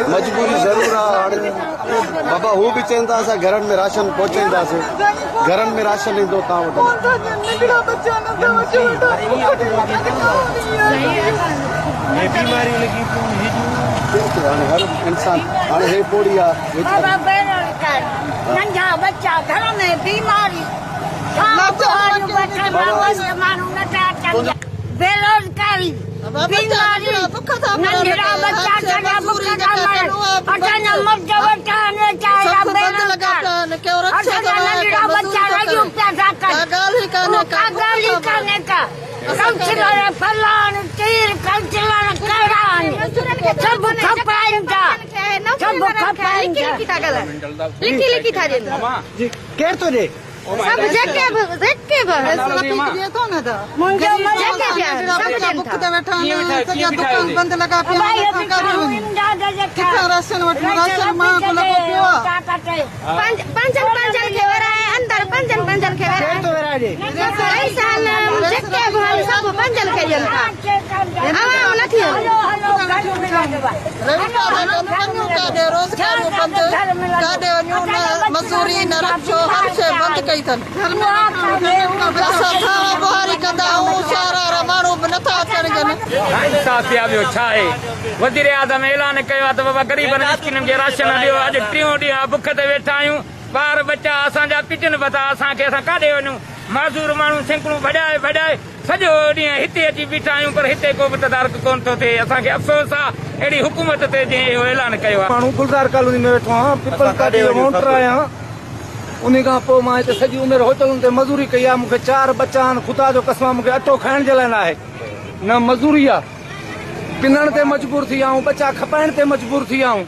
मजबूरी ज़रूर आहे। बाबा हू भी चवनि था असां घरनि में राशन पहुचाईंदासीं, घरनि में राशन ईंदो तव्हां वटि। हाणे हर इंसान हाणे हे पोड़ी आहे। नंढा बच्चा घर में बीमारी, बेरोजगारी, बीमारी, नंढा बच्चा सॼा बुख था मरनि। असांजा मर्द वटा वेचारा बेरोजगार, असांजा नंढड़ा बच्चा रहियूं पिया था कनि। का ॻाल्हि ई कान्हे का। काउंसलर फलाण तीर काउंसलर कहिड़ा आहिनि, सभु खपाइनि था, सभु खपाइनि था। लिखी था ॾियनि केरु थो ॾे? सब जेके दुकान बंद लगा मजूरी न रखो, हर शइ बंदि कई अथनि। वज़ीर आज़म ऐलान कयो आहे त बाबा ग़रीबनि मिस्किननि खे राशन ॾियो। अॼु टियों ॾींहं बुख ते वेठा आहियूं, ॿार बच्चा असांजा पिटनि बता, असांखे असां काॾे वञूं। मज़दूर माण्हू सैकड़ूं भॼाए भॼाए सॼो ॾींहुं हिते अची बीठा आहियूं, पर हिते को बि तदारक कोन थो थिए। असांखे अफ़सोस आहे अहिड़ी हुकूमत ते जंहिं इहो ऐलान कयो आहे। माण्हू गुलज़ार कॉलोनी में वेठो आहियां, पीपल काॾे वोटर आहियां। उन खां पोइ मां हिते सॼी उमिरि होटलुनि ते मज़ूरी कई आहे। मूंखे 4 बच्चा आहिनि, ख़ुदा जो कसम मूंखे अटो खाइण जे लाइ न आहे, न मज़ूरी आहे। किनण ते मजबूर थी आहियूं, बच्चा खपाइण ते मजबूर थी आहियूं।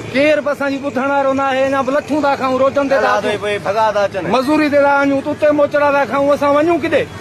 केर बि असांजी ॿुधण वारो न आहे। अञा बि लथूं था खाऊं, रोडनि ते मज़ूरी ते था वञूं, तुते मोचड़ा था खाऊं, असां वञूं किथे?